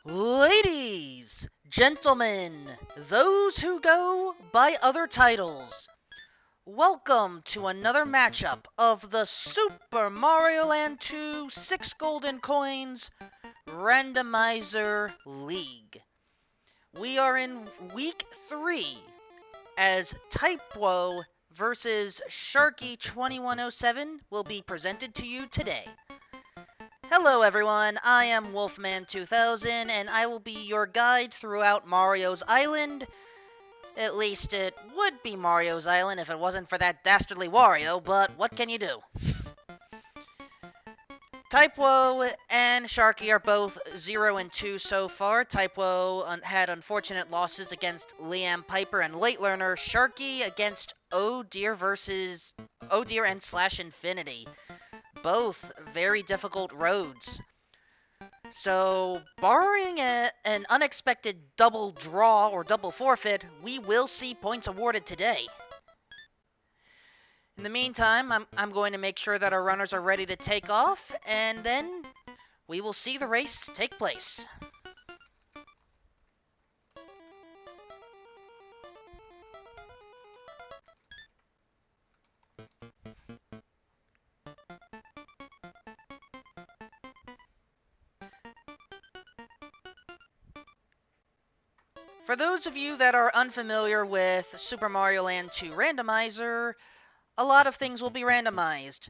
Ladies, gentlemen, those who go by other titles, welcome to another matchup of the Super Mario Land 2 6 Golden Coins Randomizer League. We are in Week 3 as Type-Woe versus Sharky2107 will be presented to you today. Hello everyone, I am Wolfman2000 and I will be your guide throughout Mario's Island. At least it would be Mario's Island if it wasn't for that dastardly Wario, but what can you do? Type-Woe and Sharky are both 0-2 so far. Type-Woe had unfortunate losses against Liam Piper and Late Learner. Sharky against Oh Dear versus Oh Dear and Slash Infinity. Both very difficult roads. So, barring an unexpected double draw or double forfeit, we will see points awarded today. In the meantime, I'm going to make sure that our runners are ready to take off, and then we will see the race take place. For those of you that are unfamiliar with Super Mario Land 2 Randomizer, a lot of things will be randomized,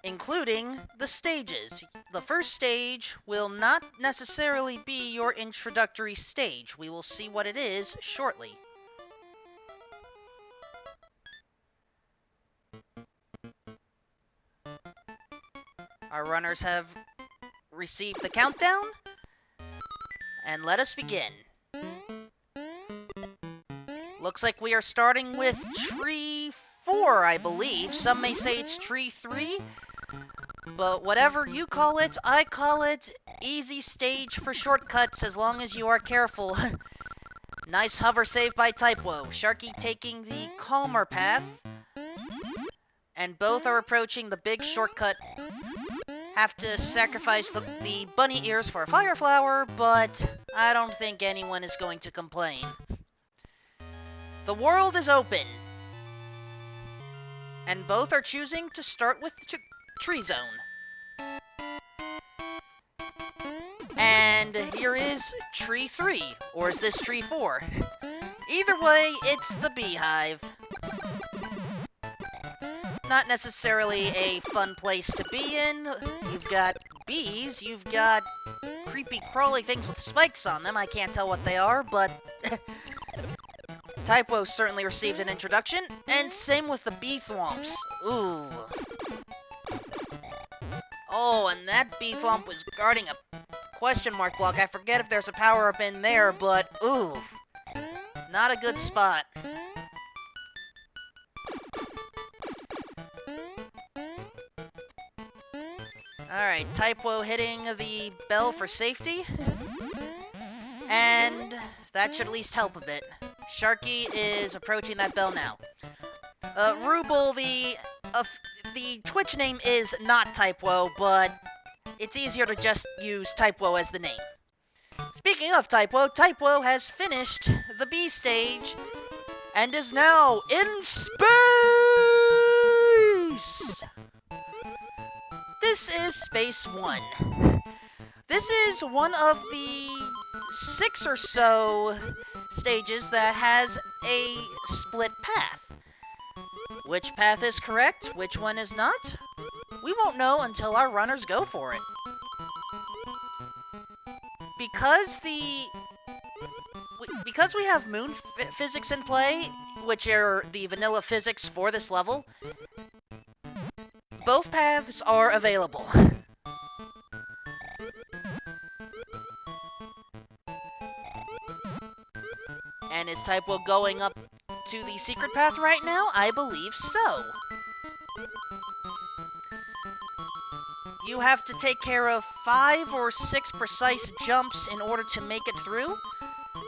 including the stages. The first stage will not necessarily be your introductory stage. We will see what it is shortly. Our runners have received the countdown, and let us begin. Looks like we are starting with Tree 4, I believe. Some may say it's Tree 3, but whatever you call it, I call it easy stage for shortcuts as long as you are careful. Nice hover save by Type-Woe. Sharky taking the calmer path, and both are approaching the big shortcut. Have to sacrifice the bunny ears for a fire flower, but I don't think anyone is going to complain. The world is open, and both are choosing to start with Tree Zone. And here is Tree 3, or is this Tree 4? Either way, it's the Beehive. Not necessarily a fun place to be in. You've got bees, you've got creepy crawly things with spikes on them. I can't tell what they are, but Type-Woe certainly received an introduction, and same with the bee thwomps. Ooh. Oh, and that bee thwomp was guarding a question mark block. I forget if there's a power-up in there, but ooh. Not a good spot. Alright, Type-Woe hitting the bell for safety. And that should at least help a bit. Sharky is approaching that bell now. Ruble, the Twitch name is not Type-Woe, but it's easier to just use Type-Woe as the name. Speaking of Type-Woe, Type-Woe has finished the B stage and is now in space! This is Space 1. This is one of the 6 or so stages that has a split path. Which path is correct? Which one is not? We won't know until our runners go for it. Because we have moon physics in play, which are the vanilla physics for this level, both paths are available. And is Type-Woe going up to the secret path right now? I believe so. You have to take care of 5 or 6 precise jumps in order to make it through.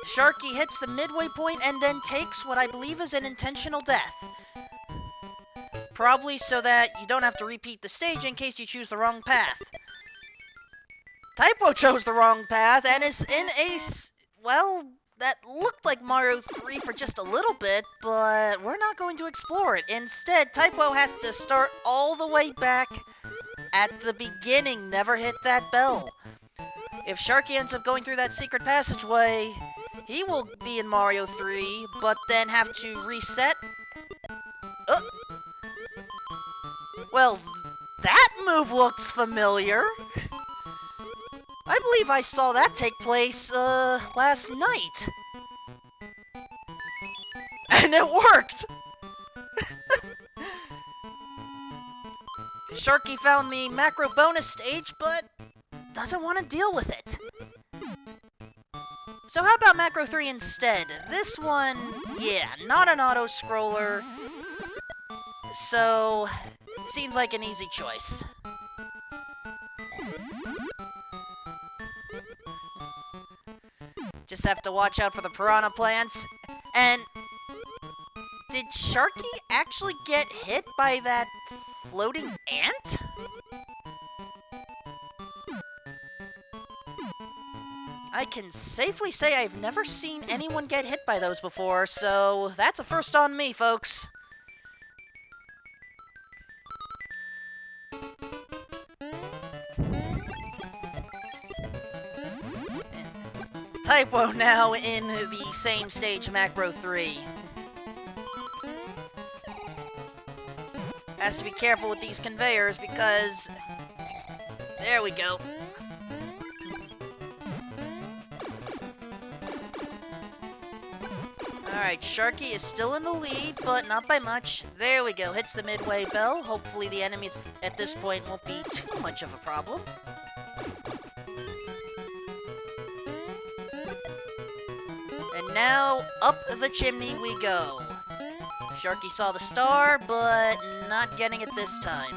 Sharky hits the midway point and then takes what I believe is an intentional death. Probably so that you don't have to repeat the stage in case you choose the wrong path. Typo chose the wrong path and is in a... well, that looked like Mario 3 for just a little bit, but we're not going to explore it. Instead, Typo has to start all the way back at the beginning. Never hit that bell. If Sharky ends up going through that secret passageway, he will be in Mario 3, but then have to reset. Well, that move looks familiar. I believe I saw that take place, last night. And it worked! Sharky found the macro bonus stage, but doesn't want to deal with it. So how about Macro 3 instead? This one, yeah, not an auto-scroller, so seems like an easy choice. Just have to watch out for the piranha plants. And did Sharky actually get hit by that floating ant? I can safely say I've never seen anyone get hit by those before, so that's a first on me, folks. Typo now in the same stage, Macro 3. Has to be careful with these conveyors because... there we go. Alright, Sharky is still in the lead, but not by much. There we go, hits the midway bell. Hopefully the enemies at this point won't be too much of a problem. And now, up the chimney we go. Sharky saw the star, but not getting it this time.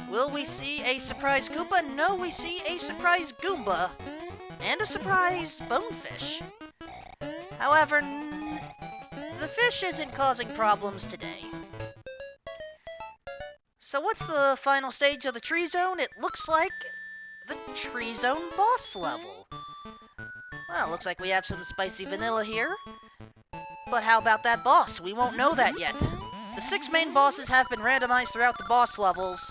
Will we see a surprise Koopa? No, we see a surprise Goomba. And a surprise Bonefish. However, the fish isn't causing problems today. So what's the final stage of the Tree Zone? It looks like the Tree Zone boss level. Well, looks like we have some spicy vanilla here. But how about that boss? We won't know that yet. The 6 main bosses have been randomized throughout the boss levels,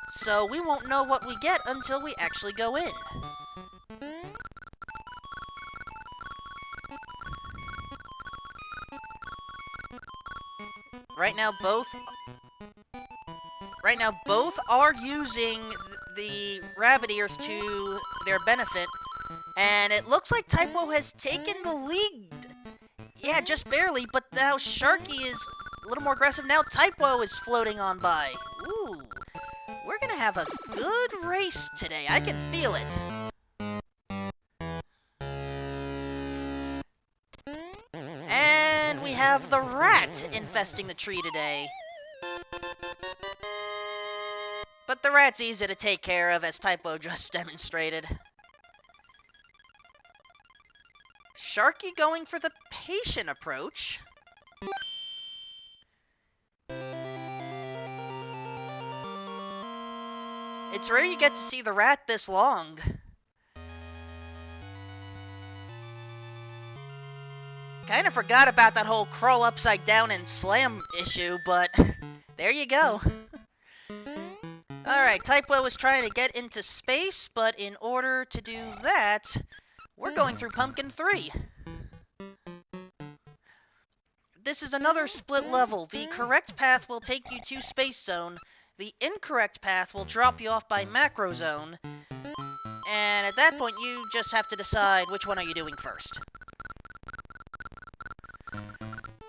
so we won't know what we get until we actually go in. Right now, both are using the rabbit ears to their benefit, and it looks like Typo has taken the lead. Yeah, just barely, but now Sharky is a little more aggressive. Now Typo is floating on by. Ooh, we're gonna have a good race today. I can feel it. And we have the rat infesting the tree today. But the rat's easy to take care of, as Typo just demonstrated. Sharky going for the patient approach. It's rare you get to see the rat this long. Kinda forgot about that whole crawl upside down and slam issue, but there you go. Alright, Typo is trying to get into space, but in order to do that, we're going through Pumpkin 3. This is another split level. The correct path will take you to Space Zone. The incorrect path will drop you off by Macro Zone. And at that point, you just have to decide which one are you doing first.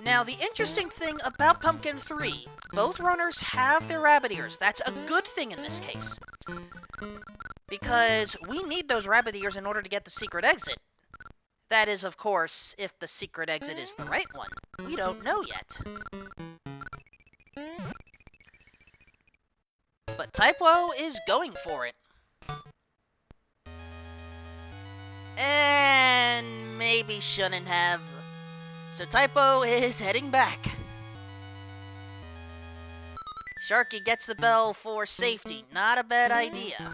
Now, the interesting thing about Pumpkin 3, both runners have their rabbit ears. That's a good thing in this case. Because we need those rabbit ears in order to get the secret exit. That is, of course, if the secret exit is the right one. We don't know yet. But Typo is going for it. And maybe shouldn't have. So Typo is heading back. Sharky gets the bell for safety. Not a bad idea.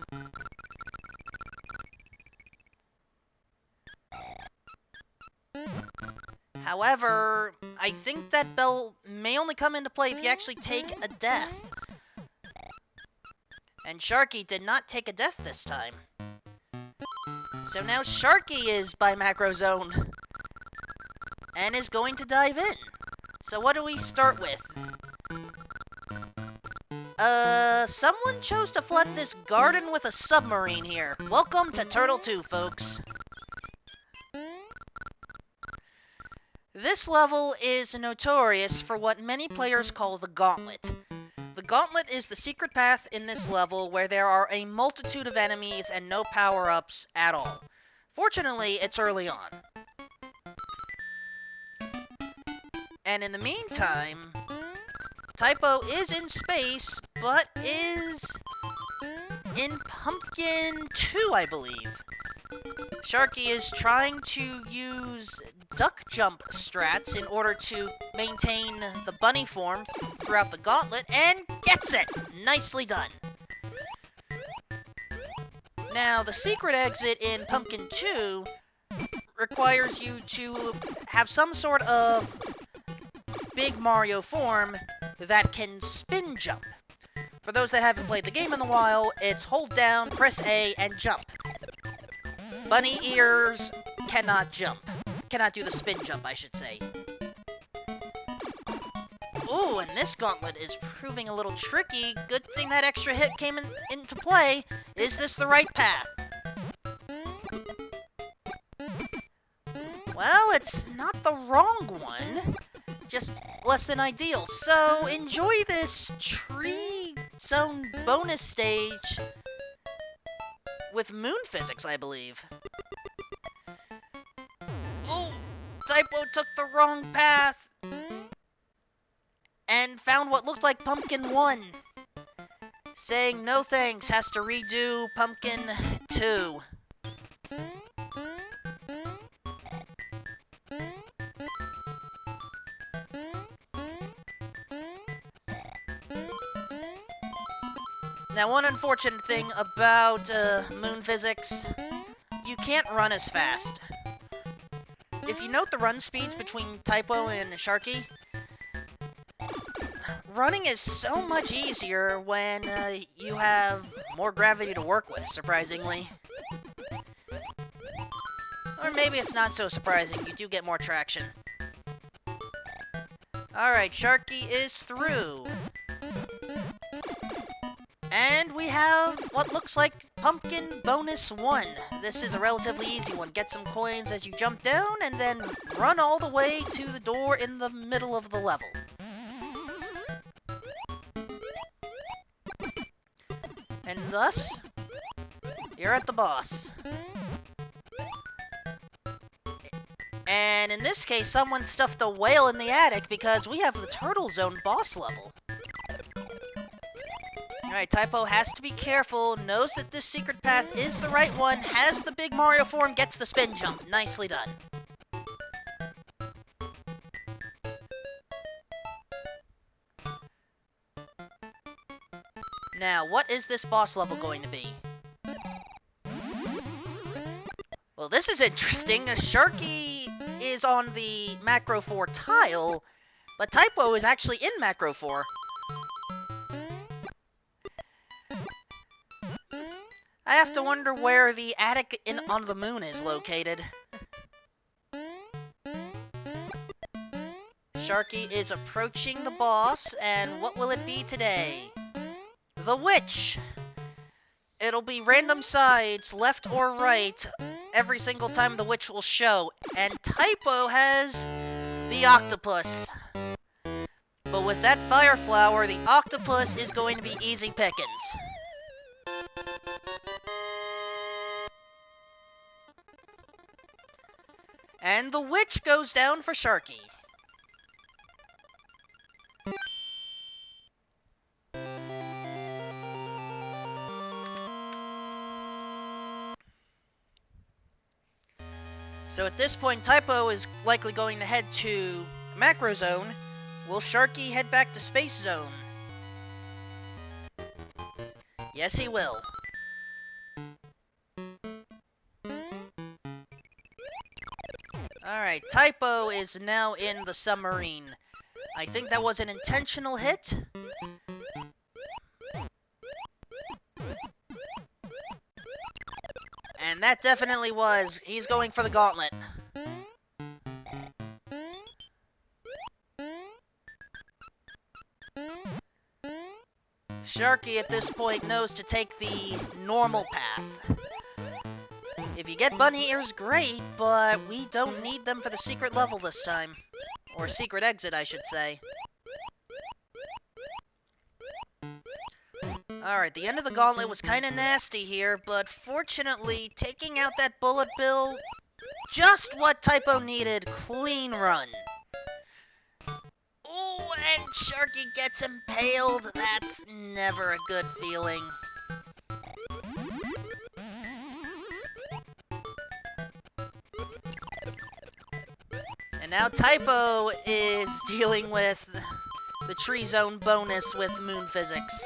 However, I think that bell may only come into play if you actually take a death. And Sharky did not take a death this time. So now Sharky is by Macro Zone and is going to dive in. So what do we start with? Someone chose to flood this garden with a submarine here. Welcome to Turtle 2, folks. This level is notorious for what many players call the Gauntlet. The Gauntlet is the secret path in this level where there are a multitude of enemies and no power-ups at all. Fortunately, it's early on. And in the meantime, Typo is in space, but is in Pumpkin 2, I believe. Sharky is trying to use duck jump strats in order to maintain the bunny form throughout the gauntlet, and gets it! Nicely done. Now, the secret exit in Pumpkin 2 requires you to have some sort of big Mario form that can spin jump. For those that haven't played the game in a while, it's hold down, press A, and jump. Bunny ears cannot jump. Cannot do the spin jump, I should say. Ooh, and this gauntlet is proving a little tricky. Good thing that extra hit came into play. Is this the right path? Well, it's not the wrong one. Just less than ideal. So, enjoy this tree zone bonus stage with moon physics, I believe. Oh, Typo took the wrong path and found what looked like Pumpkin 1. Saying no thanks, has to redo Pumpkin 2. Now, one unfortunate thing about moon physics, you can't run as fast. If you note the run speeds between Typo and Sharky, running is so much easier when you have more gravity to work with, surprisingly. Or maybe it's not so surprising, you do get more traction. Alright, Sharky is through. And we have what looks like Pumpkin Bonus 1. This is a relatively easy one. Get some coins as you jump down, and then run all the way to the door in the middle of the level. And thus, you're at the boss. And in this case, someone stuffed a whale in the attic because we have the Turtle Zone boss level. Alright, Typo has to be careful, knows that this secret path is the right one, has the big Mario form, gets the spin jump. Nicely done. Now, what is this boss level going to be? Well, this is interesting. Sharky is on the Macro 4 tile, but Typo is actually in Macro 4. I have to wonder where the attic on the moon is located. Sharky is approaching the boss, and what will it be today? The Witch! It'll be random sides, left or right, every single time the Witch will show. And Typo has the Octopus. But with that Fire Flower, the Octopus is going to be easy pickings. And the Witch goes down for Sharky. So at this point, Typo is likely going to head to Macro Zone. Will Sharky head back to Space Zone? Yes, he will. Alright, Alright, Typo is now in the submarine. I think that was an intentional hit. And that definitely was. He's going for the gauntlet. Sharky at this point knows to take the normal path. If you get bunny ears, great, but we don't need them for the secret level this time. Or secret exit, I should say. Alright, the end of the gauntlet was kinda nasty here, but fortunately, taking out that bullet bill, just what Typo needed. Clean run. Ooh, and Sharky gets impaled. That's never a good feeling. And now Typo is dealing with the tree zone bonus with moon physics.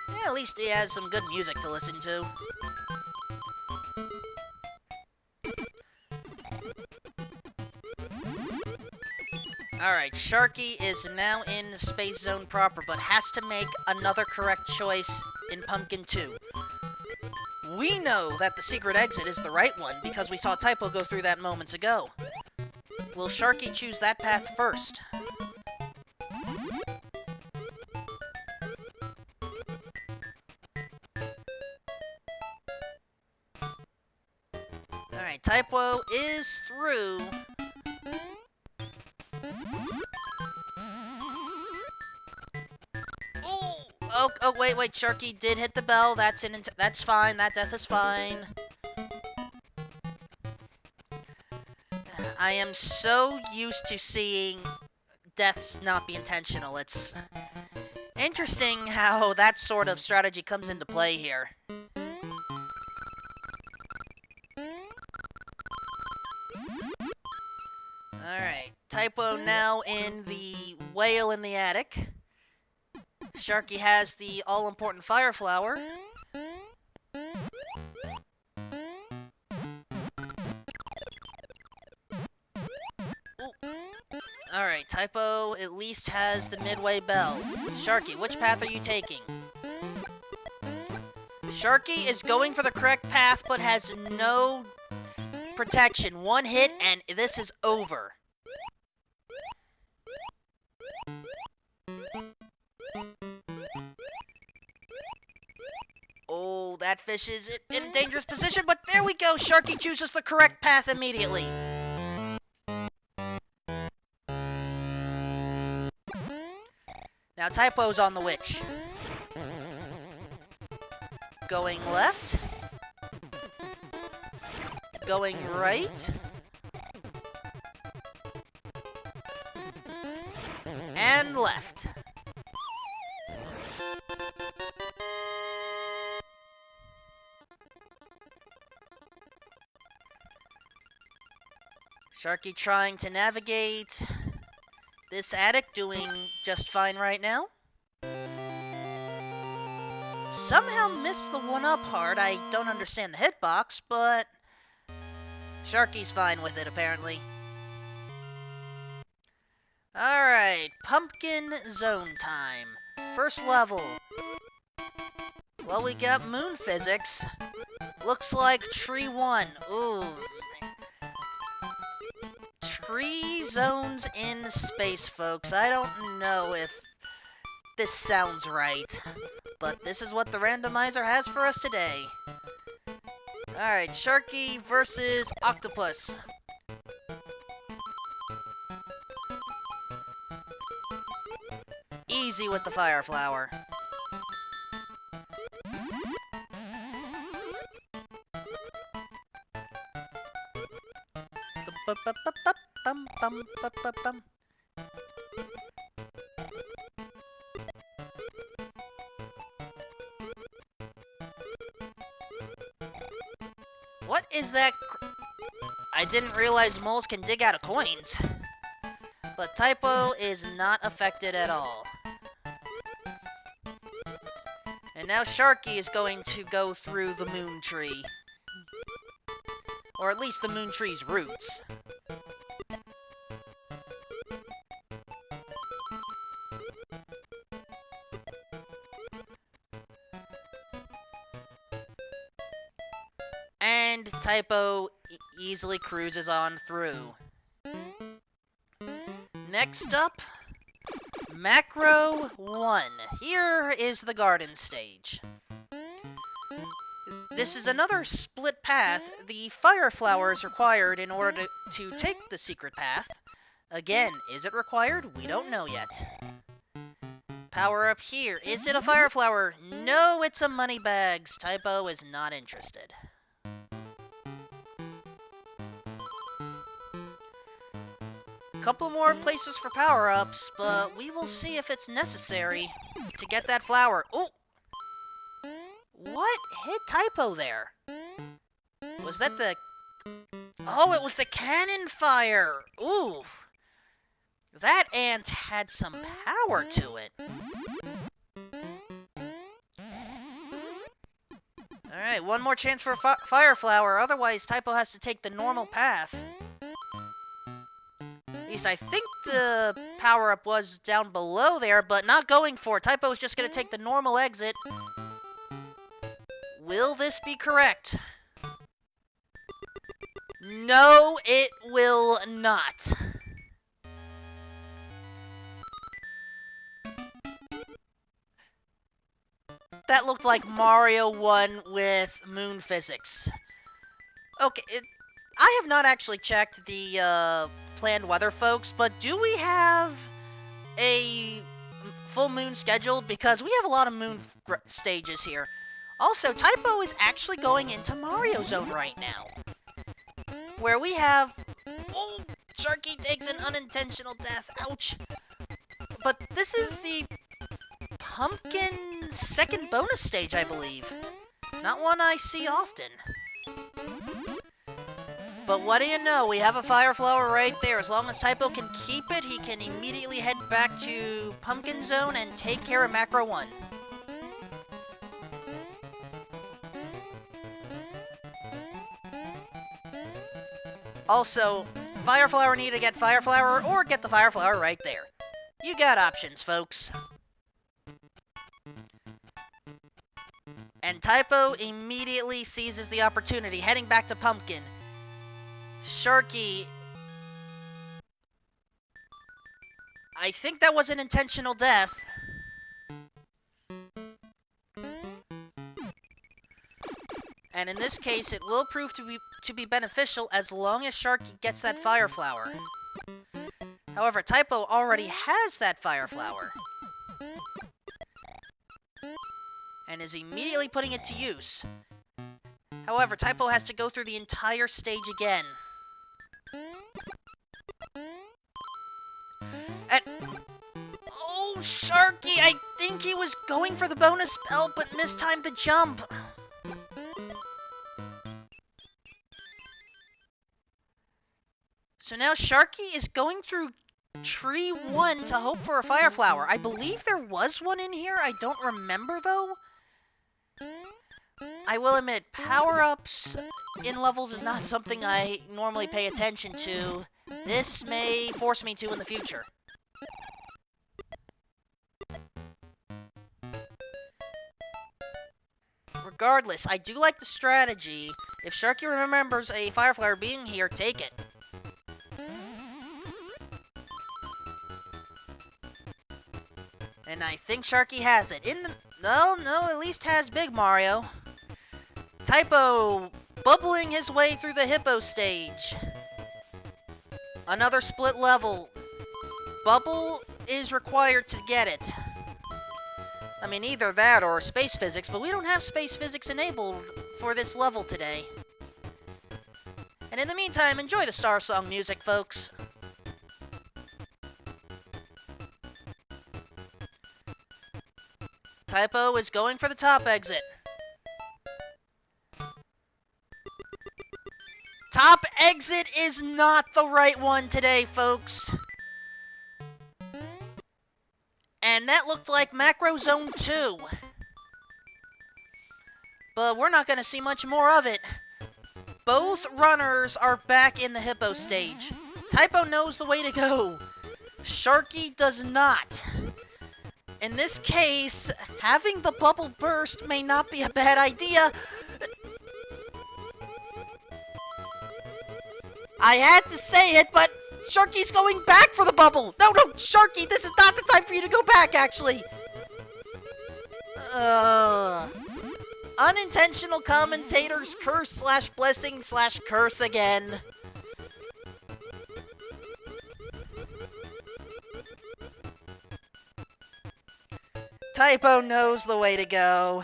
Yeah, at least he has some good music to listen to. Alright, Sharky is now in the space zone proper, but has to make another correct choice in Pumpkin 2. We know that the secret exit is the right one, because we saw Typo go through that moments ago. Will Sharky choose that path first? Alright, Typo is through. Oh, wait, Sharky did hit the bell. That's fine. That death is fine. I am so used to seeing deaths not be intentional. It's interesting how that sort of strategy comes into play here. Alright, Typo now in the whale in the attic. Sharky has the all-important fire flower. Alright, Typo at least has the midway bell. Sharky, which path are you taking? Sharky is going for the correct path, but has no protection. One hit, and this is over. Oh, that fish is in a dangerous position, but there we go! Sharky chooses the correct path immediately. Now Typo's on the witch. Going left. Going right. And left. Sharky trying to navigate this attic, doing just fine right now. Somehow missed the one-up hard. I don't understand the hitbox, but Sharky's fine with it, apparently. Alright, Pumpkin Zone time. First level. Well, we got moon physics. Looks like Tree 1. Ooh. Tree zones in space, folks. I don't know if this sounds right, but this is what the randomizer has for us today. Alright, Sharky versus Octopus. Easy with the fire flower. What is that? I didn't realize moles can dig out of coins. But Typo is not affected at all. And now Sharky is going to go through the moon tree. Or at least the moon tree's roots. And Typo easily cruises on through. Next up, Macro 1. Here is the garden stage. This is another split path. The fire flower is required in order to take the secret path. Again, is it required? We don't know yet. Power up here. Is it a fire flower? No, it's a money bags. Typo is not interested. Couple more places for power-ups, but we will see if it's necessary to get that flower. Oh! What hit Typo there? Was that the... Oh, it was the cannon fire! Ooh! That ant had some power to it. Alright, one more chance for a fire flower, otherwise Typo has to take the normal path. At least I think the power-up was down below there, but not going for it. Typo is just going to take the normal exit. Will this be correct? No, it will not. That looked like Mario 1 with moon physics. Okay, I have not actually checked the planned weather, folks, but do we have a full moon scheduled? Because we have a lot of moon stages here. Also, Typo is actually going into Mario Zone right now, where we have... Oh, Sharky takes an unintentional death. Ouch. But this is the pumpkin second bonus stage, I believe. Not one I see often. But what do you know, we have a fire flower right there. As long as Typo can keep it, he can immediately head back to Pumpkin Zone and take care of Macro 1. Also, fire flower need to get fire flower or get the fire flower right there. You got options, folks. And Typo immediately seizes the opportunity, heading back to Pumpkin. Sharky... I think that was an intentional death. And in this case, it will prove to be beneficial as long as Sharky gets that fire flower. However, Typo already has that fire flower. And is immediately putting it to use. However, Typo has to go through the entire stage again. And... Oh, Sharky! I think he was going for the bonus spell, but mistimed the jump. So now Sharky is going through Tree 1 to hope for a fire flower. I believe there was one in here. I don't remember, though. I will admit, power-ups in levels is not something I normally pay attention to. This may force me to in the future. Regardless, I do like the strategy. If Sharky remembers a fire flower being here, take it. And I think Sharky has it. No, at least has Big Mario. Typo bubbling his way through the Hippo stage. Another split level. Bubble is required to get it. I mean, either that or space physics, but we don't have space physics enabled for this level today. And in the meantime, enjoy the Star Song music, folks. Typo is going for the top exit. Top exit is not the right one today, folks. And that looked like Macro Zone 2. But we're not going to see much more of it. Both runners are back in the hippo stage. Typo knows the way to go. Sharky does not. In this case, having the bubble burst may not be a bad idea. I had to say it, but Sharky's going back for the bubble. No, Sharky, this is not the time for you to go back, actually. Unintentional commentator's curse slash blessing slash curse again. Typo knows the way to go.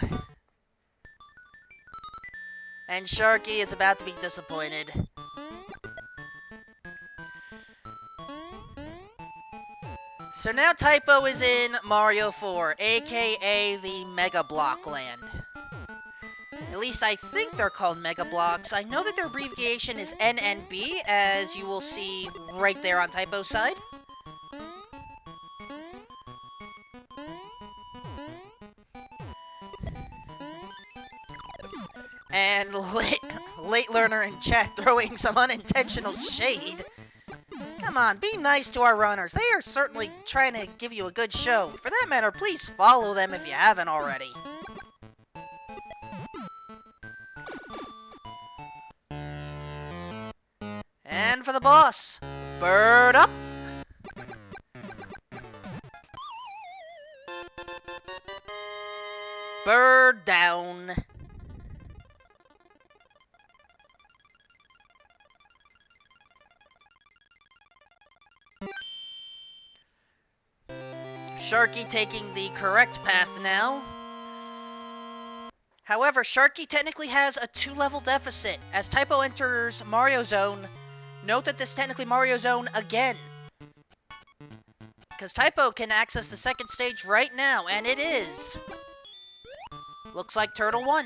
And Sharky is about to be disappointed. So now Typo is in Mario 4, aka the Mega Block Land. At least I think they're called Mega Blocks. I know that their abbreviation is NNB, as you will see right there on Typo's side. And late learner in chat throwing some unintentional shade. Come on, be nice to our runners. They are certainly trying to give you a good show. For that matter, please follow them if you haven't already. And for the boss, bird up. Bird down. Sharky taking the correct path now. However, Sharky technically has a 2-level deficit. As Typo enters Mario Zone, note that this is technically Mario Zone again. Because Typo can access the second stage right now, and it is. Looks like Turtle won.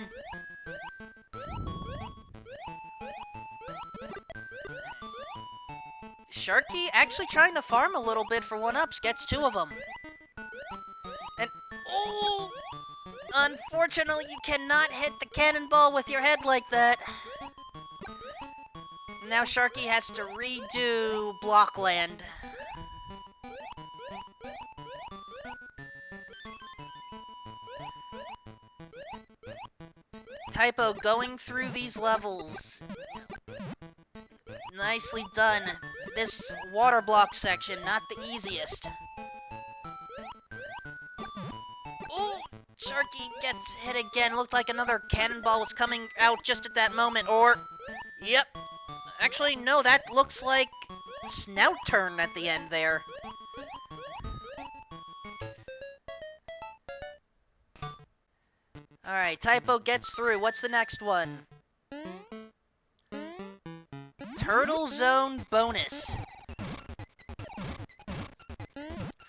Sharky actually trying to farm a little bit for 1-ups, gets 2 of them. And, oh! Unfortunately, you cannot hit the cannonball with your head like that. Now Sharky has to redo Blockland. Typo going through these levels. Nicely done. This water block section, not the easiest. Ooh! Sharky gets hit again. Looked like another cannonball was coming out just at that moment. Or, yep. Actually, no, that looks like Snout Turn at the end there. Alright, Typo gets through. What's the next one? Turtle Zone Bonus.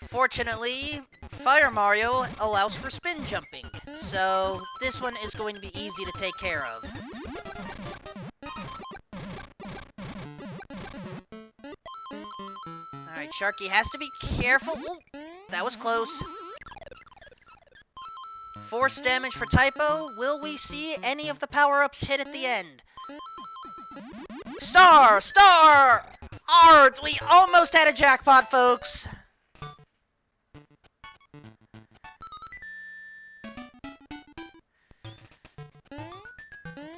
Fortunately, Fire Mario allows for spin jumping, so this one is going to be easy to take care of. Alright, Sharky has to be careful. Ooh, that was close. Force damage for Typo. Will we see any of the power-ups hit at the end? Star! Star! Hearts! We almost had a jackpot, folks!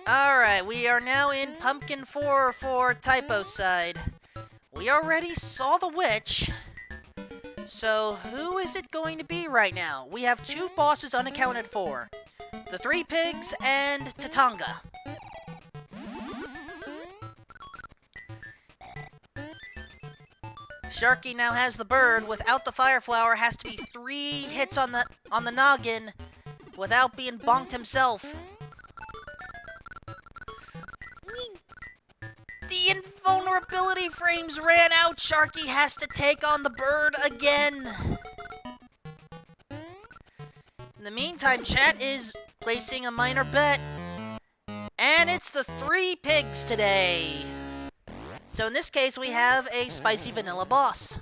Alright, we are now in Pumpkin 4 for Typo's side. We already saw the witch. So, who is it going to be right now? We have 2 bosses unaccounted for. The 3 pigs and Tatanga. Sharky now has the bird. Without the fire flower, has to be 3 hits on the noggin without being bonked himself. The invulnerability frames ran out. Sharky has to take on the bird again. In the meantime, chat is placing a minor bet. And it's the 3 pigs today. So in this case, we have a spicy vanilla boss.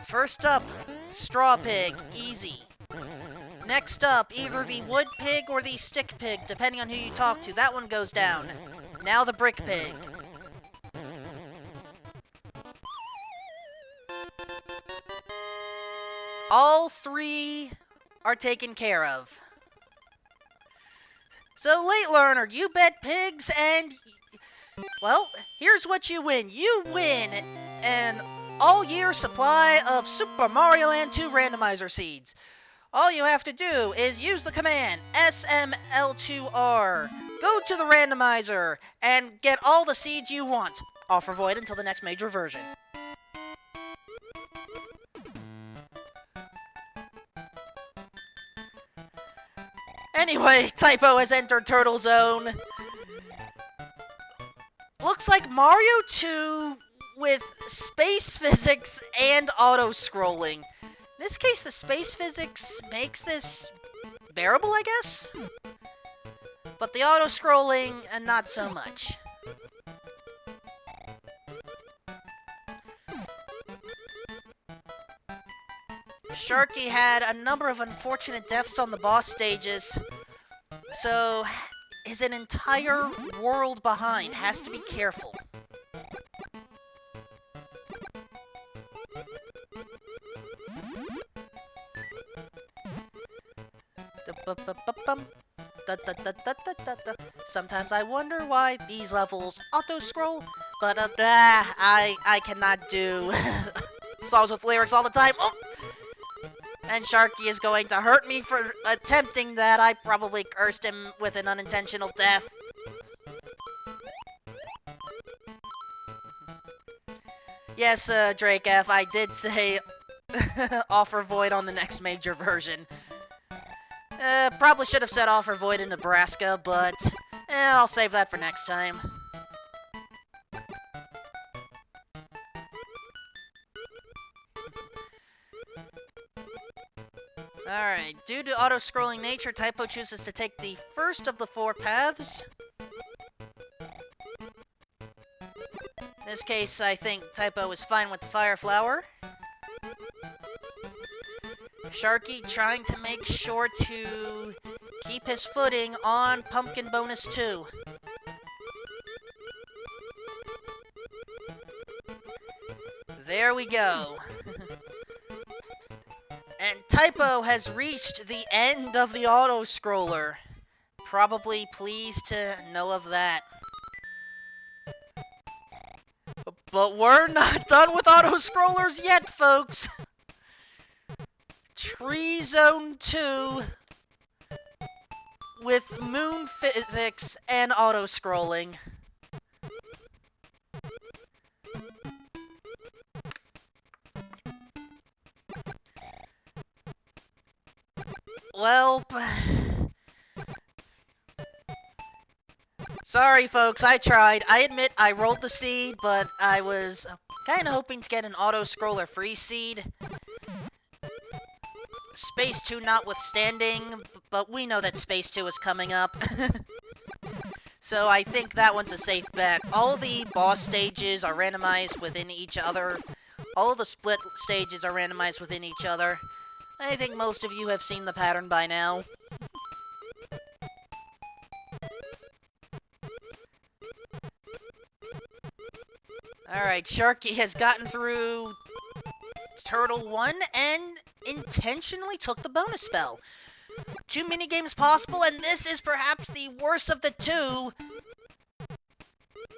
First up, Straw Pig, easy. Next up, either the wood pig or the stick pig, depending on who you talk to. That one goes down. Now the brick pig. All three are taken care of. So, late learner, you bet pigs and... Well, here's what you win. You win an all-year supply of Super Mario Land 2 Randomizer seeds. All you have to do is use the command SML2R. Go to the randomizer and get all the seeds you want. Offer void until the next major version. Anyway, Typo has entered Turtle Zone. Looks like Mario 2 with space physics and auto-scrolling. In this case, the space physics makes this bearable, I guess? But the auto-scrolling, not so much. Sharky had a number of unfortunate deaths on the boss stages, so is an entire world behind. Has to be careful. Sometimes I wonder why these levels auto-scroll, but I cannot do songs with lyrics all the time. Oh! And Sharky is going to hurt me for attempting that. I probably cursed him with an unintentional death. Yes, Drake F, I did say offer void on the next major version. Probably should have said offer void in Nebraska, but I'll save that for next time. Alright, due to auto-scrolling nature, Typo chooses to take the first of the 4 paths. In this case, I think Typo is fine with the Fire Flower. Sharky trying to make sure to keep his footing on Pumpkin Bonus 2. There we go. And Typo has reached the end of the auto-scroller. Probably pleased to know of that. But we're not done with auto-scrollers yet, folks! Tree Zone 2 with moon physics and auto-scrolling. Well, sorry folks, I tried. I admit I rolled the seed, but I was kind of hoping to get an auto-scroller free seed. Space 2 notwithstanding, but we know that Space 2 is coming up. So I think that one's a safe bet. All the boss stages are randomized within each other. All the split stages are randomized within each other. I think most of you have seen the pattern by now. Alright, Sharky has gotten through Turtle 1 and intentionally took the bonus spell. 2 minigames possible, and this is perhaps the worst of the 2.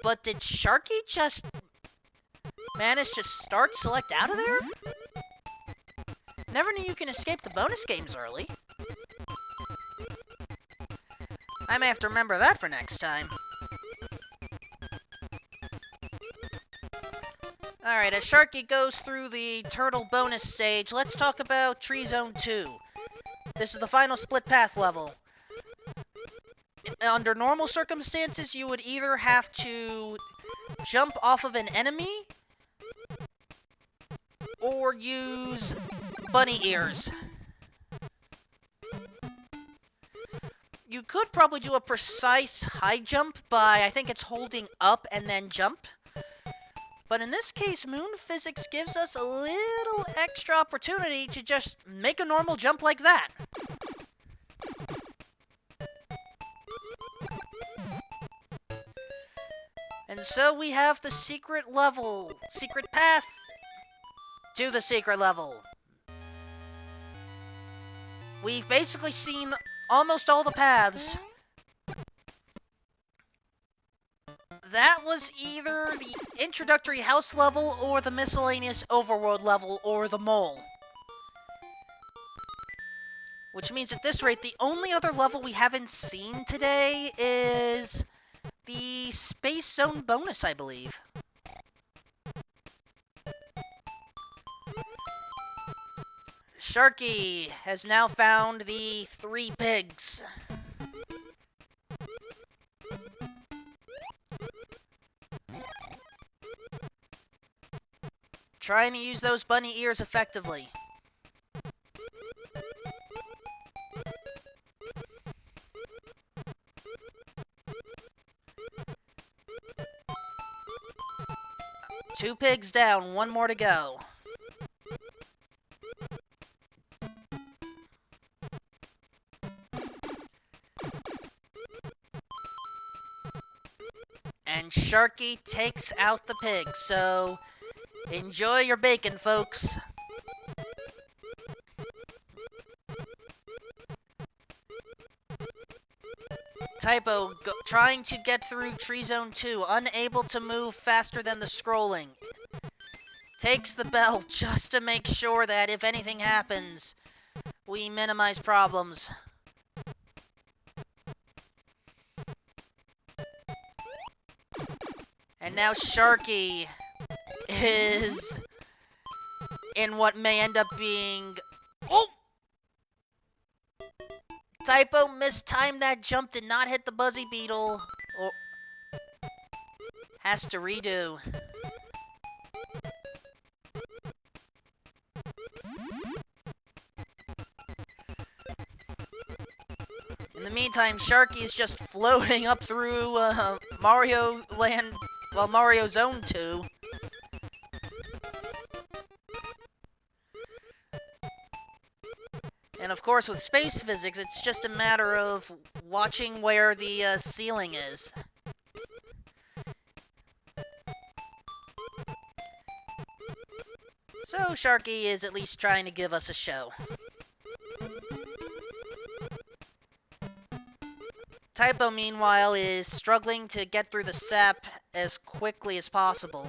But did Sharky just manage to start select out of there? Never knew you can escape the bonus games early. I may have to remember that for next time. Alright, as Sharky goes through the turtle bonus stage, let's talk about Tree Zone 2. This is the final split path level. Under normal circumstances, you would either have to jump off of an enemy or use bunny ears. You could probably do a precise high jump by, I think it's holding up and then jump. But in this case, moon physics gives us a little extra opportunity to just make a normal jump like that. And so we have the secret path to the secret level. We've basically seen almost all the paths. That was either the introductory house level, or the miscellaneous overworld level, or the mole. Which means at this rate, the only other level we haven't seen today is the Space Zone bonus, I believe. Sharky has now found the 3 pigs. Trying to use those bunny ears effectively. Two pigs down, 1 more to go. And Sharky takes out the pig, so enjoy your bacon, folks. Typo trying to get through Tree Zone 2, unable to move faster than the scrolling. Takes the bell just to make sure that if anything happens, we minimize problems. And now Sharky is in what may end up being... Oh! Typo mistimed that jump, did not hit the Buzzy Beetle. Or has to redo. In the meantime, Sharky is just floating up through Mario Land, well, Mario Zone 2. And of course, with space physics, it's just a matter of watching where the ceiling is. So Sharky is at least trying to give us a show. Typo, meanwhile, is struggling to get through the sap as quickly as possible.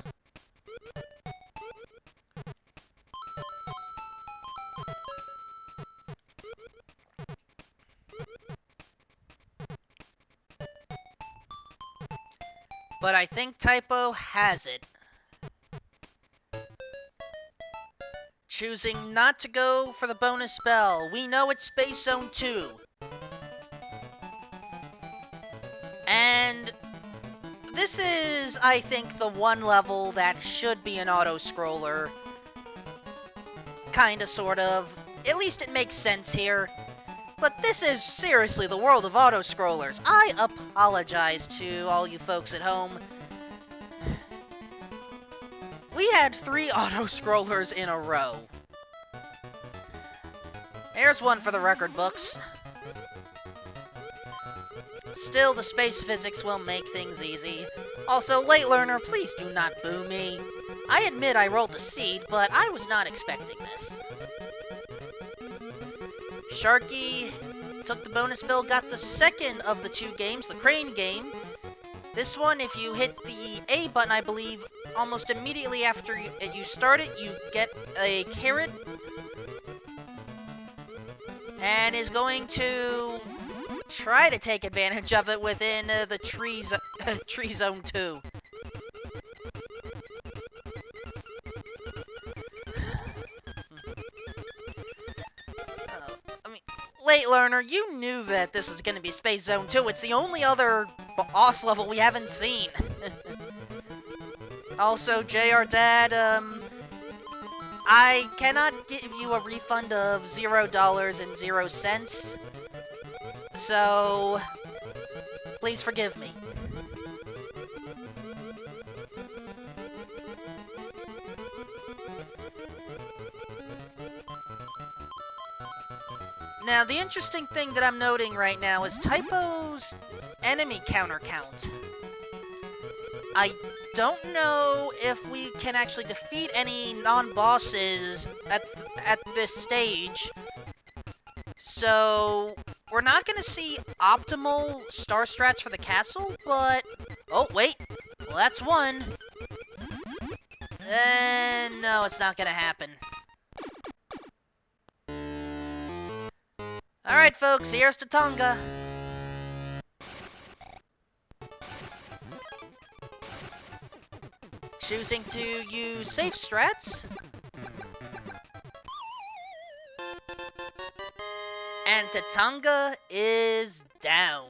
But I think Typo has it. Choosing not to go for the bonus bell. We know it's Space Zone 2. And this is, I think, the one level that should be an auto-scroller. Kinda, sort of. At least it makes sense here. But this is seriously the world of auto-scrollers. I apologize to all you folks at home. We had 3 auto-scrollers in a row. There's one for the record books. Still, the space physics will make things easy. Also, late learner, please do not boo me. I admit I rolled a seed, but I was not expecting this. Sharky took the bonus bell, got the second of the 2 games, the crane game. This one, if you hit the A button, I believe, almost immediately after you start it, you get a carrot. And is going to try to take advantage of it within the Tree Zone 2. Late learner, you knew that this was going to be Space Zone 2. It's the only other boss level we haven't seen. Also, JR Dad, I cannot give you a refund of $0.00. So, please forgive me. Now, the interesting thing that I'm noting right now is Typo's enemy counter count. I don't know if we can actually defeat any non-bosses at this stage. So, we're not going to see optimal star strats for the castle, but... Oh, wait. Well, that's one. And no, it's not going to happen. Alright, folks, here's to Tonga. Choosing to use safe strats. And Tatanga is down.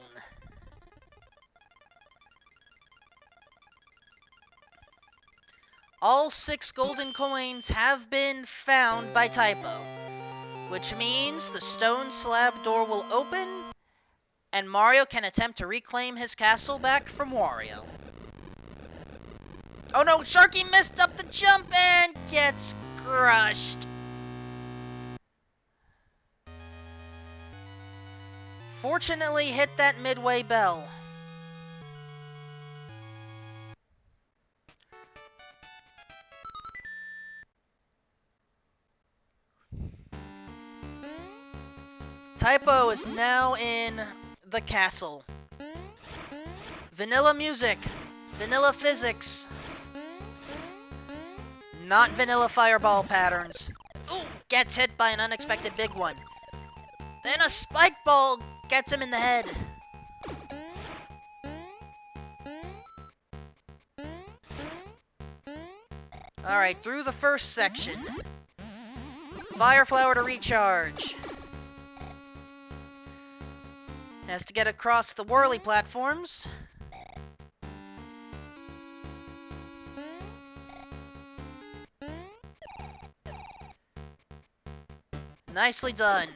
All 6 golden coins have been found by Typo, which means the stone slab door will open, and Mario can attempt to reclaim his castle back from Wario. Oh no, Sharky messed up the jump and gets crushed. Fortunately, hit that midway bell. Typo is now in the castle. Vanilla music, vanilla physics, not vanilla fireball patterns. Ooh, gets hit by an unexpected big one. Then a spike ball gets him in the head. Alright, through the first section. Fire flower to recharge. Has to get across the whirly platforms. Nicely done.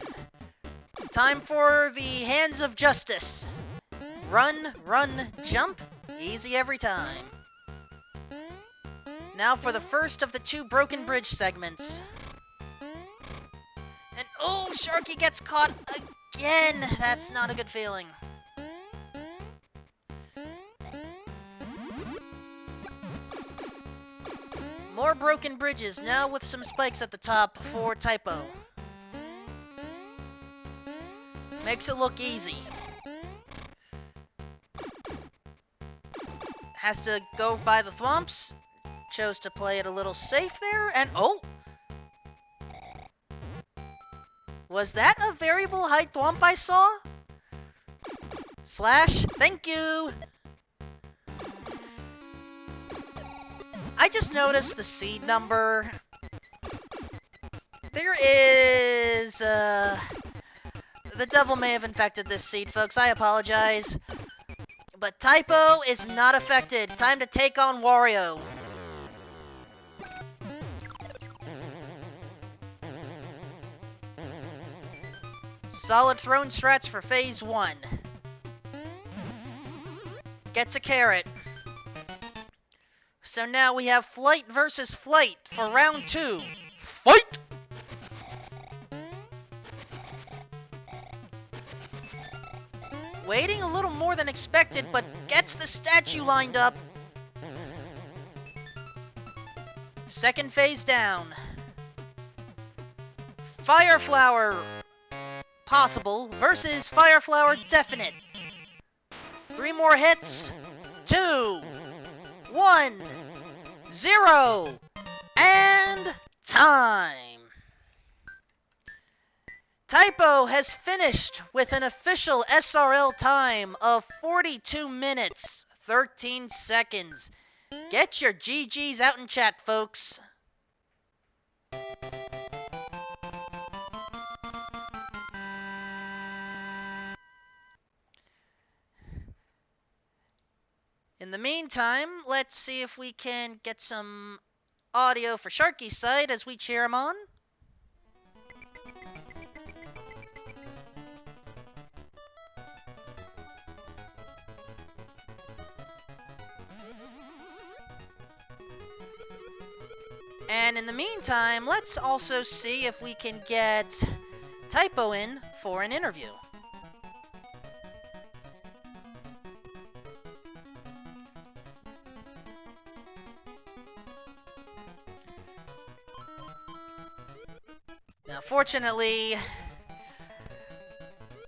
Time for the hands of justice. Run, run, jump. Easy every time. Now for the first of the 2 broken bridge segments. And oh, Sharky gets caught again. That's not a good feeling. More broken bridges, now with some spikes at the top for Typo. Makes it look easy. Has to go by the thwomps. Chose to play it a little safe there, and oh! Was that a variable height thwomp I saw? Slash, thank you! I just noticed the seed number. There is, the devil may have infected this seed, folks. I apologize. But Typo is not affected. Time to take on Wario. Solid throne strats for phase 1. Gets a carrot. So now we have Flight versus Flight for round 2. Fight! Waiting a little more than expected, but gets the statue lined up. Second phase down. Fire Flower possible versus Fire Flower definite. 3 more hits. 2, 1, 0, and time. Typo has finished with an official SRL time of 42 minutes, 13 seconds. Get your GGs out in chat, folks. In the meantime, let's see if we can get some audio for Sharky's side as we cheer him on. And in the meantime, let's also see if we can get Typo in for an interview. Now, fortunately,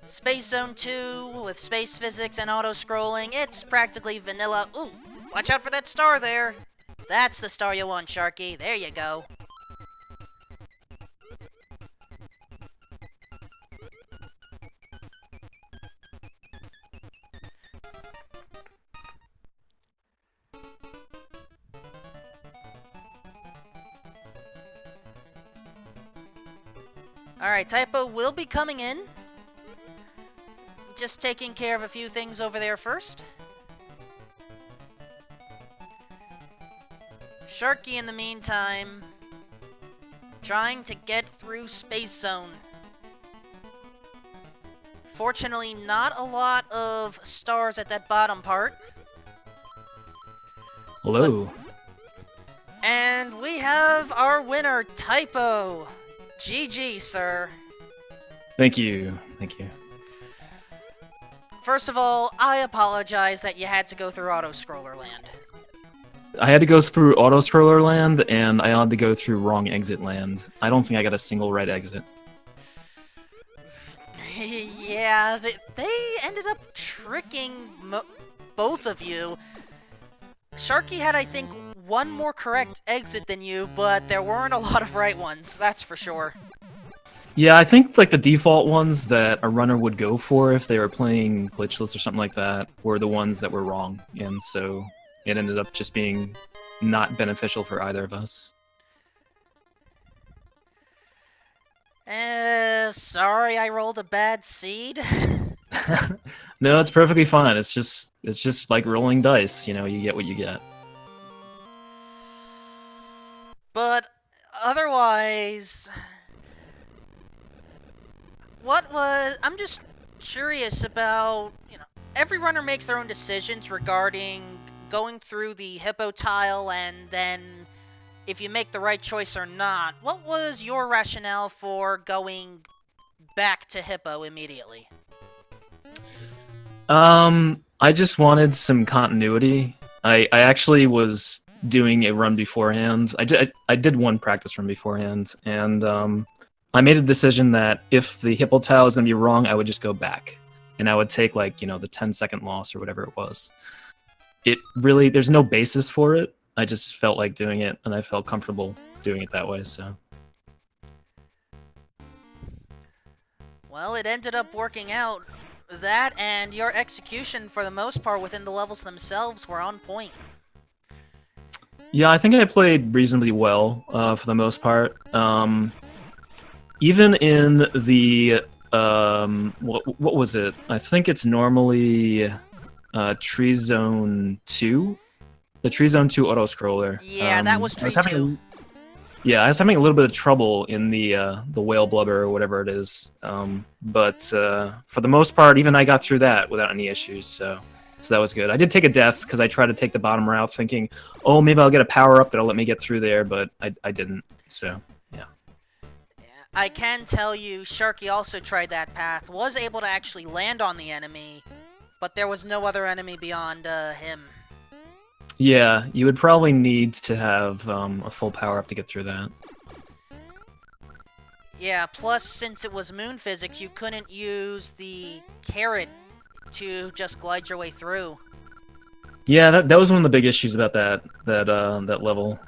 Space Zone 2 with space physics and auto-scrolling, it's practically vanilla. Ooh, watch out for that star there. That's the star you want, Sharky. There you go. Alright, Typo will be coming in. Just taking care of a few things over there first. Sharky, in the meantime, trying to get through Space Zone. Fortunately, not a lot of stars at that bottom part. Hello. And we have our winner, Typo. GG, sir. Thank you. Thank you. First of all, I apologize that you had to go through Auto-Scroller Land. I had to go through Auto-Scroller Land, and I had to go through Wrong Exit Land. I don't think I got a single right exit. Yeah, they ended up tricking both of you. Sharky had, I think, one more correct exit than you, but there weren't a lot of right ones, that's for sure. Yeah, I think like the default ones that a runner would go for if they were playing glitchless or something like that were the ones that were wrong, and so it ended up just being not beneficial for either of us. Sorry I rolled a bad seed. No, it's perfectly fine. It's just like rolling dice, you know, you get what you get. But otherwise, I'm just curious about, every runner makes their own decisions regarding going through the hippo tile and then if you make the right choice or not. What was your rationale for going back to hippo immediately? I just wanted some continuity. I actually was doing a run beforehand. I did one practice run beforehand, and I made a decision that if the hippo tile is going to be wrong, I would just go back. And I would take, like, the 10-second loss or whatever it was. It really, there's no basis for it. I just felt like doing it, and I felt comfortable doing it that way, so. Well, it ended up working out. That and your execution, for the most part, within the levels themselves, were on point. Yeah, I think I played reasonably well for the most part. Even in the what was it? I think it's normally Tree Zone 2, the Tree Zone 2 auto scroller. Yeah, that was Tree 2. Yeah, I was having a little bit of trouble in the whale blubber or whatever it is. But for the most part, even I got through that without any issues. So that was good. I did take a death because I tried to take the bottom route, thinking, oh, maybe I'll get a power up that'll let me get through there, but I didn't. So yeah. I can tell you, Sharky also tried that path, was able to actually land on the enemy, but there was no other enemy beyond him. Yeah, you would probably need to have a full power up to get through that. Yeah, plus since it was moon physics, you couldn't use the carrot to just glide your way through. Yeah, that was one of the big issues about that level.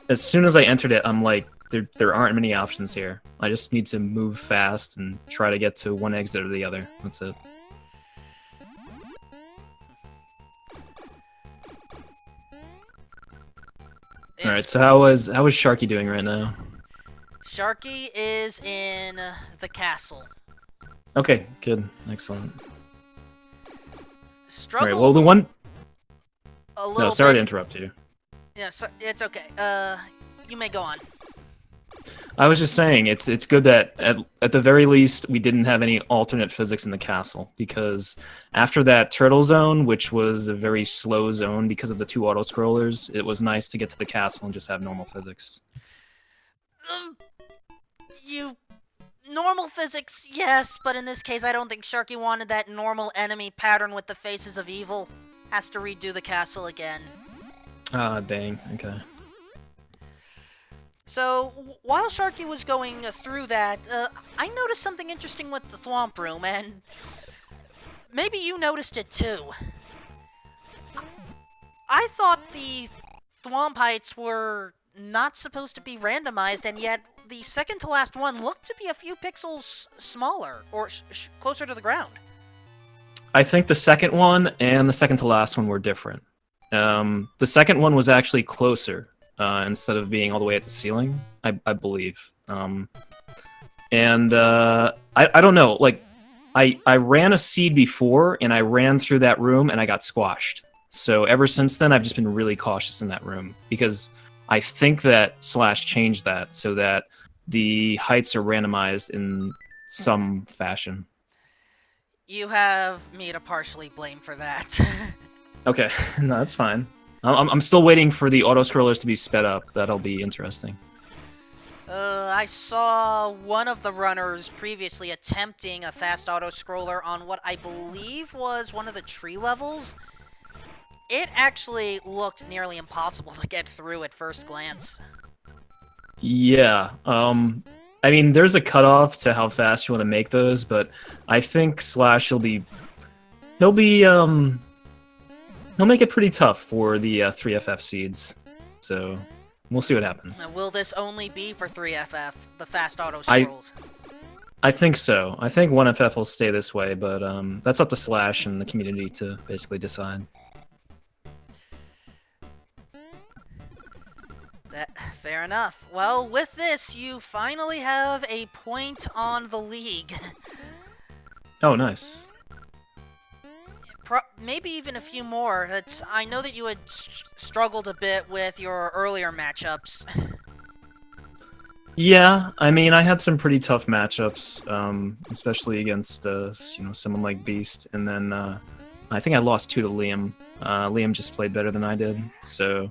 As soon as I entered it, I'm like, there aren't many options here. I just need to move fast and try to get to one exit or the other. That's it. Alright, so how is Sharky doing right now? Sharky is in the castle. Okay, good. Excellent. Struggle. Alright, well, the one... A little No, sorry bit... to interrupt you. Yeah, so, it's okay. You may go on. I was just saying, it's good that at the very least we didn't have any alternate physics in the castle, because after that turtle zone, which was a very slow zone because of the two auto scrollers, it was nice to get to the castle and just have normal physics. Normal physics, yes, but in this case I don't think Sharky wanted that normal enemy pattern with the faces of evil. Has to redo the castle again. Ah, dang. Okay. So, while Sharky was going through that, I noticed something interesting with the Thwomp Room, and maybe you noticed it too. I thought the Thwomp heights were not supposed to be randomized, and yet the second to last one looked to be a few pixels smaller, or closer to the ground. I think the second one and the second to last one were different. The second one was actually closer instead of being all the way at the ceiling, I believe. I don't know. Like, I ran a seed before, and I ran through that room, and I got squashed. So ever since then, I've just been really cautious in that room because I think that Slash changed that so that the heights are randomized in some fashion. You have me to partially blame for that. Okay, no, that's fine. I'm still waiting for the auto scrollers to be sped up. That'll be interesting. I saw one of the runners previously attempting a fast auto-scroller on what I believe was one of the tree levels. It actually looked nearly impossible to get through at first glance. Yeah, I mean, there's a cutoff to how fast you want to make those, but I think Slash he'll make it pretty tough for the 3FF seeds. So we'll see what happens. Now, will this only be for 3FF, the fast auto scrolls? I think so. I think 1FF will stay this way, but that's up to Slash and the community to basically decide. Fair enough. Well, with this, you finally have a point on the league. Oh, nice. Maybe even a few more. I know that you had struggled a bit with your earlier matchups. Yeah, I mean, I had some pretty tough matchups, especially against someone like Beast, and then I think I lost 2 to Liam. Liam just played better than I did, so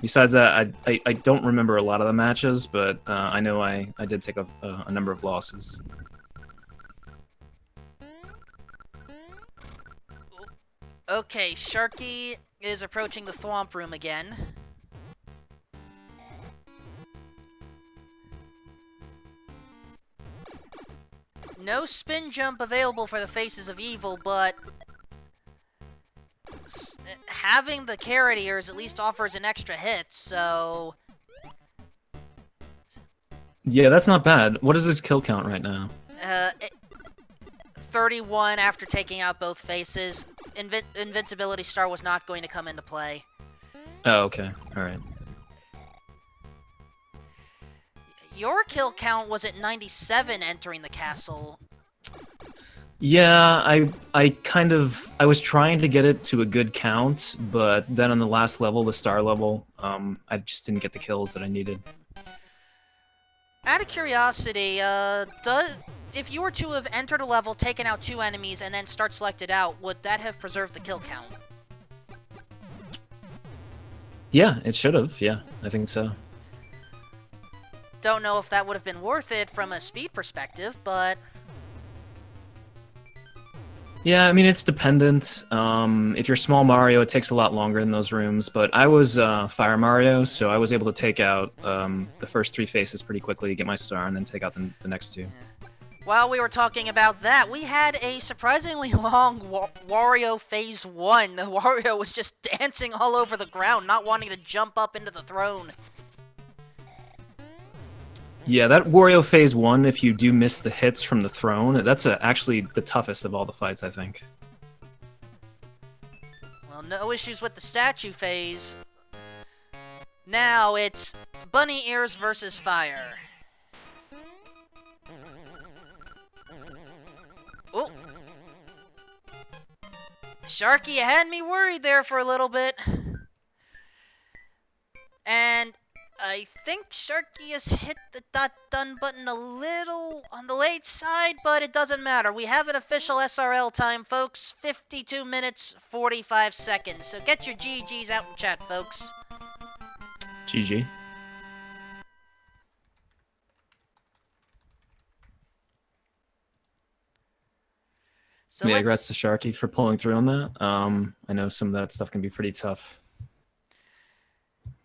besides that, I don't remember a lot of the matches, but I know I did take a number of losses. Okay, Sharky is approaching the Thwomp Room again. No spin jump available for the Faces of Evil, but having the carrot ears at least offers an extra hit, so... Yeah, that's not bad. What is his kill count right now? 31 after taking out both faces. Invincibility Star was not going to come into play. Oh, okay. Alright. Your kill count was at 97 entering the castle. Yeah, I was trying to get it to a good count, but then on the last level, the star level, I just didn't get the kills that I needed. Out of curiosity, if you were to have entered a level, taken out 2 enemies, and then start selected out, would that have preserved the kill count? Yeah, it should have. Yeah, I think so. Don't know if that would have been worth it from a speed perspective, but... Yeah, I mean, it's dependent. If you're small Mario, it takes a lot longer in those rooms, but I was Fire Mario, so I was able to take out the first 3 faces pretty quickly, get my star, and then take out the next 2. While we were talking about that, we had a surprisingly long Wario Phase 1. Wario was just dancing all over the ground, not wanting to jump up into the throne. Yeah, that Wario Phase 1, if you do miss the hits from the throne, that's actually the toughest of all the fights, I think. Well, no issues with the statue phase. Now it's Bunny Ears versus Fire. Oh. Sharky, you had me worried there for a little bit. And I think Sharky has hit the done button a little on the late side, but it doesn't matter. We have an official SRL time, folks. 52 minutes, 45 seconds. So get your GGs out in chat, folks. GG. So yeah, congrats to Sharky for pulling through on that. I know some of that stuff can be pretty tough.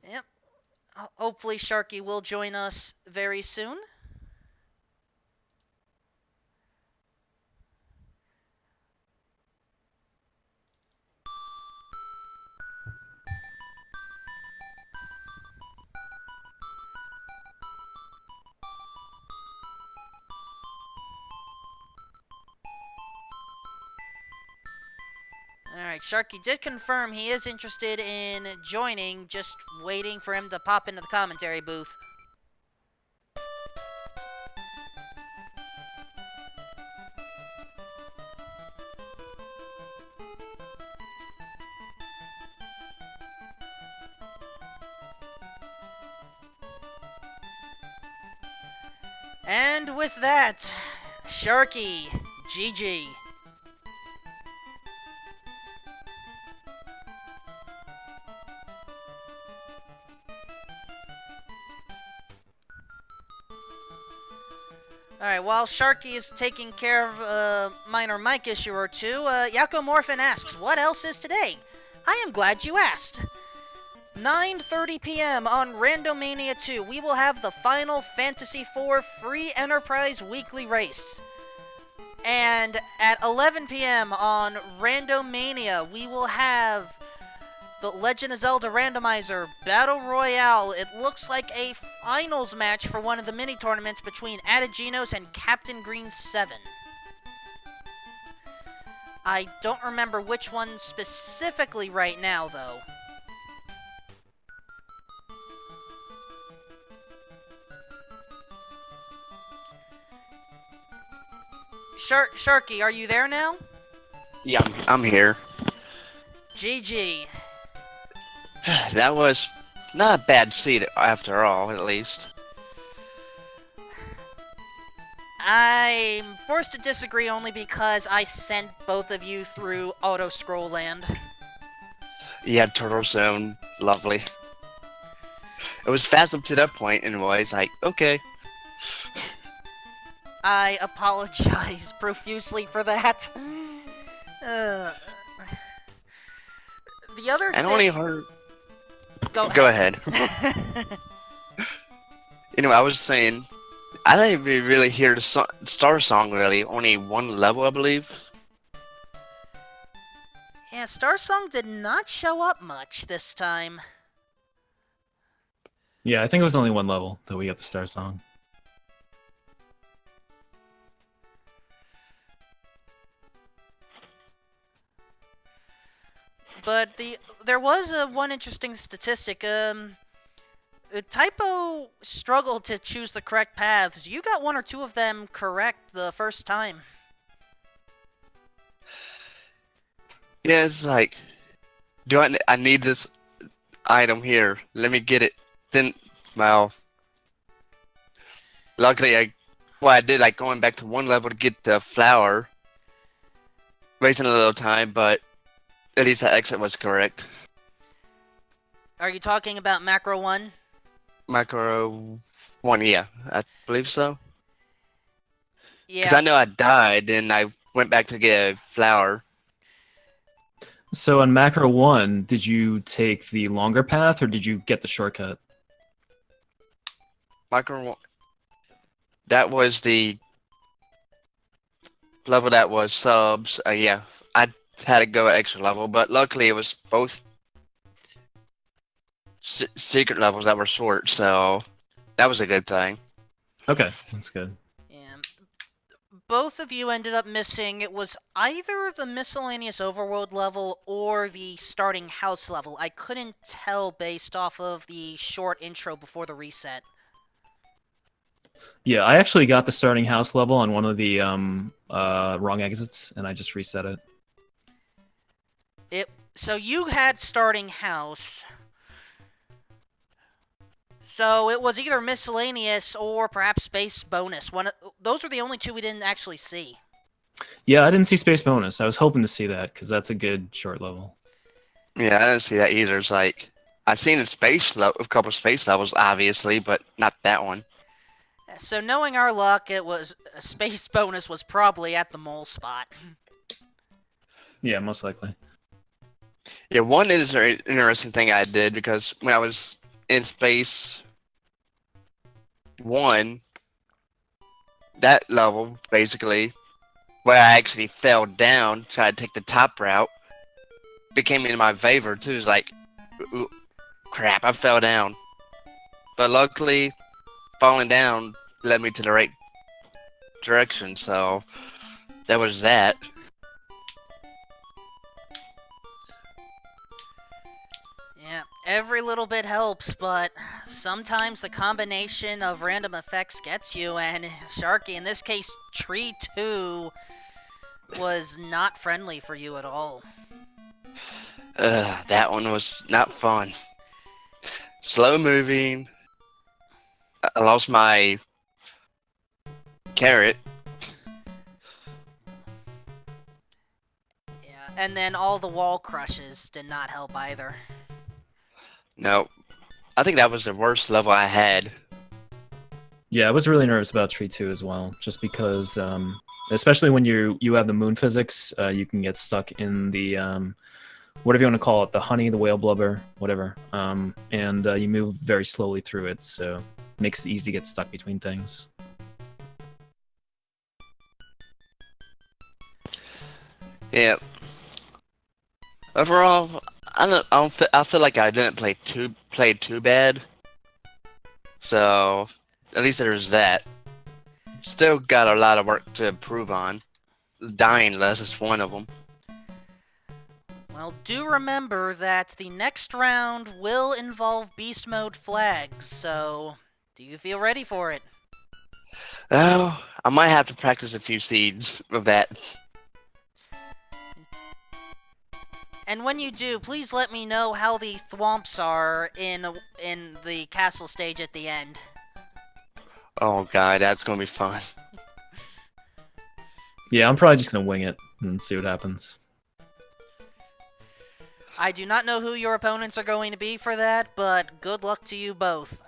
Yep. Hopefully Sharky will join us very soon. Alright, Sharky did confirm he is interested in joining, just waiting for him to pop into the commentary booth. And with that, Sharky, GG. Alright, while Sharky is taking care of a minor mic issue or two, Yakomorphin asks, what else is today? I am glad you asked. 9:30 p.m. on Randomania 2, we will have the Final Fantasy IV Free Enterprise Weekly Race. And at 11 p.m. on Randomania, we will have the Legend of Zelda Randomizer Battle Royale. It looks like a finals match for one of the mini-tournaments between Adaginos and Captain Green 7. I don't remember which one specifically right now, though. Sharky, are you there now? Yeah, I'm here. GG. That was not a bad seed after all, at least. I'm forced to disagree only because I sent both of you through auto-scroll land. Yeah, Turtle Zone, lovely. It was fast up to that point, anyways, like, okay. I apologize profusely for that. The other And thing... only heard... Go ahead. Anyway, I was saying, I didn't even really hear the Star Song, really. Only one level, I believe. Yeah, Star Song did not show up much this time. Yeah, I think it was only one level that we got the Star Song. But there was one interesting statistic. Typo struggled to choose the correct paths. You got one or two of them correct the first time. Yeah, it's like, I need this item here. Let me get it. Then, well, luckily I did, like, going back to one level to get the flower. Wasting a little time, but at least the exit was correct. Are you talking about Macro 1? Macro 1, yeah, I believe so. Yeah. Because I know I died, and I went back to get a flower. So on Macro 1, did you take the longer path, or did you get the shortcut? Macro 1, that was the level that was subs. Yeah, I had to go at extra level, but luckily it was both secret levels that were short, so that was a good thing. Okay, that's good. Yeah. Both of you ended up missing. It was either the miscellaneous overworld level or the starting house level. I couldn't tell based off of the short intro before the reset. Yeah, I actually got the starting house level on one of the wrong exits, and I just reset it. So you had starting house. So it was either miscellaneous or perhaps space bonus. Those were the only two we didn't actually see. Yeah, I didn't see space bonus. I was hoping to see that because that's a good short level. Yeah, I didn't see that either. It's like I've seen a couple of space levels, obviously, but not that one. So knowing our luck, it was space bonus was probably at the mole spot. Yeah, most likely. Yeah, one is an interesting thing I did because when I was in Space 1, that level, basically, where I actually fell down, tried to take the top route, became in my favor, too. It's like, ooh, crap, I fell down. But luckily, falling down led me to the right direction, so that was that. Yeah, every little bit helps, but sometimes the combination of random effects gets you, and Sharky, in this case, Tree 2, was not friendly for you at all. That one was not fun. Slow moving. I lost my carrot. Yeah, and then all the wall crushes did not help either. No, I think that was the worst level I had. Yeah, I was really nervous about Tree 2 as well, just because, especially when you have the moon physics, you can get stuck in the, whatever you want to call it, the honey, the whale blubber, whatever, and you move very slowly through it, so it makes it easy to get stuck between things. Yeah. Overall, I feel like I didn't play too bad. So, at least there's that. Still got a lot of work to improve on. Dying less is one of them. Well, do remember that the next round will involve beast mode flags, so do you feel ready for it? Oh, I might have to practice a few seeds of that. And when you do, please let me know how the thwomps are in the castle stage at the end. Oh god, that's gonna be fun. Yeah, I'm probably just gonna wing it and see what happens. I do not know who your opponents are going to be for that, but good luck to you both.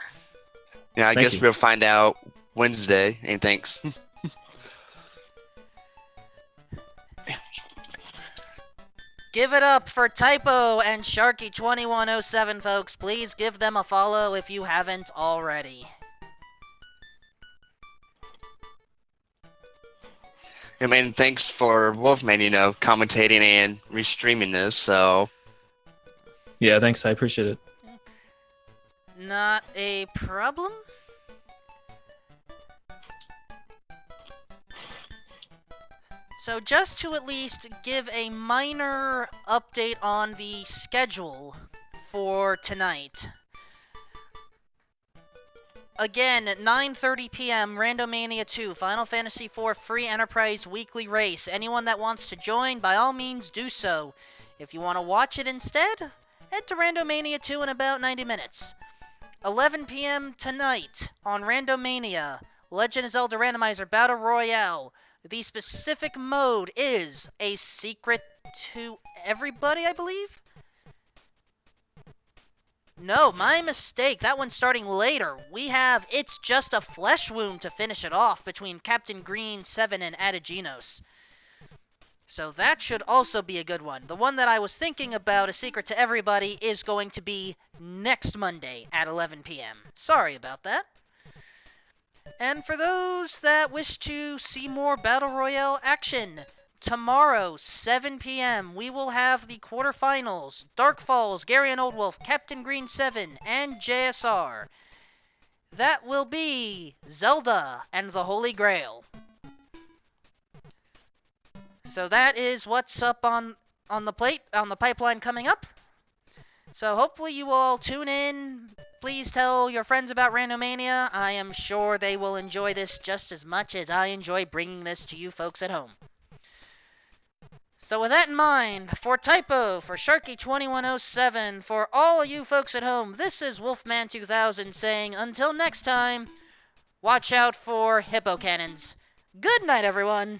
Yeah, I Thank guess you. we'll find out Wednesday, and thanks. Give it up for Typo and Sharky2107, folks. Please give them a follow if you haven't already. I mean, thanks for Wolfman, commentating and restreaming this, so... Yeah, thanks, I appreciate it. Not a problem. So just to at least give a minor update on the schedule for tonight. Again, at 9:30 p.m., Randomania 2, Final Fantasy IV Free Enterprise Weekly Race. Anyone that wants to join, by all means, do so. If you want to watch it instead, head to Randomania 2 in about 90 minutes. 11 p.m. tonight on Randomania, Legend of Zelda Randomizer Battle Royale. The specific mode is a secret to everybody, I believe? No, my mistake. That one's starting later. We have It's Just a Flesh Wound to finish it off between Captain Green 7 and Adaginos. So that should also be a good one. The one that I was thinking about, A Secret to Everybody, is going to be next Monday at 11 p.m. Sorry about that. And for those that wish to see more Battle Royale action, tomorrow, 7 p.m., we will have the quarterfinals. Dark Falls, Gary and Old Wolf, Captain Green 7, and JSR. That will be Zelda and the Holy Grail. So that is what's up on the plate, on the pipeline coming up. So hopefully you all tune in. Please tell your friends about Randomania. I am sure they will enjoy this just as much as I enjoy bringing this to you folks at home. So with that in mind, for Typo, for Sharky2107, for all you folks at home, this is Wolfman2000 saying, until next time, watch out for hippo cannons. Good night, everyone!